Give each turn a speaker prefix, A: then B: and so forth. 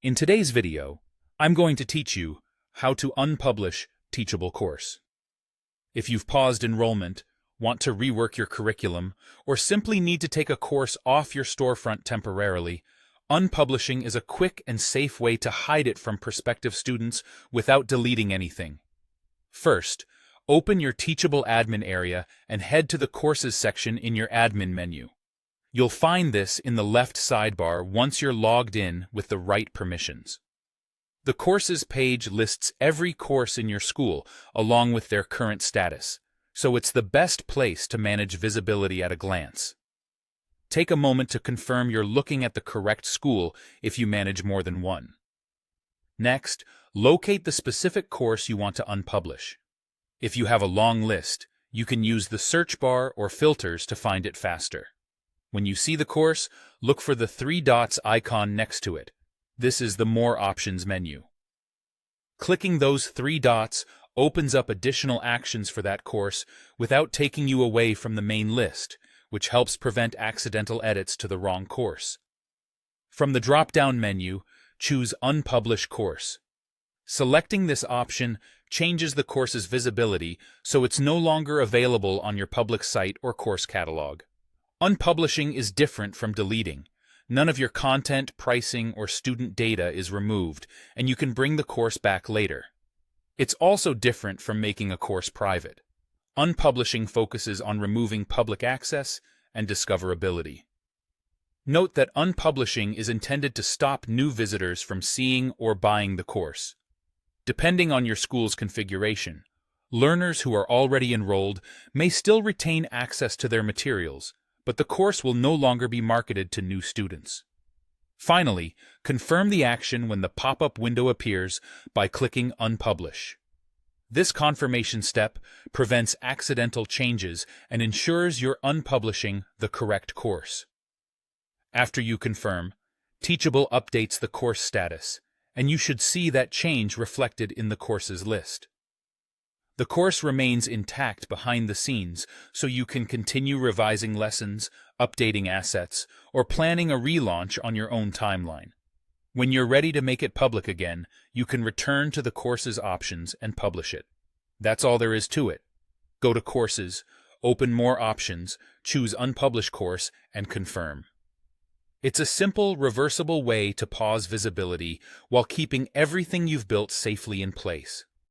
A: In today's video, I'm going to teach you how to unpublish Teachable course. If you've paused enrollment, want to rework your curriculum, or simply need to take a course off your storefront temporarily, unpublishing is a quick and safe way to hide it from prospective students without deleting anything. First, open your Teachable admin area and head to the Courses section in your admin menu. You'll find this in the left sidebar once you're logged in with the right permissions. The Courses page lists every course in your school along with their current status, so it's the best place to manage visibility at a glance. Take a moment to confirm you're looking at the correct school if you manage more than one. Next, locate the specific course you want to unpublish. If you have a long list, you can use the search bar or filters to find it faster. When you see the course, look for the 3 dots icon next to it. This is the More Options menu. Clicking those 3 dots opens up additional actions for that course without taking you away from the main list, which helps prevent accidental edits to the wrong course. From the drop-down menu, choose Unpublish Course. Selecting this option changes the course's visibility so it's no longer available on your public site or course catalog. Unpublishing is different from deleting. None of your content, pricing, or student data is removed, and you can bring the course back later. It's also different from making a course private. Unpublishing focuses on removing public access and discoverability. Note that unpublishing is intended to stop new visitors from seeing or buying the course. Depending on your school's configuration, learners who are already enrolled may still retain access to their materials, but the course will no longer be marketed to new students. Finally, confirm the action when the pop-up window appears by clicking Unpublish. This confirmation step prevents accidental changes and ensures you're unpublishing the correct course. After you confirm, Teachable updates the course status, and you should see that change reflected in the courses list. The course remains intact behind the scenes, so you can continue revising lessons, updating assets, or planning a relaunch on your own timeline. When you're ready to make it public again, you can return to the course's options and publish it. That's all there is to it. Go to Courses, open More Options, choose Unpublish Course, and confirm. It's a simple, reversible way to pause visibility while keeping everything you've built safely in place.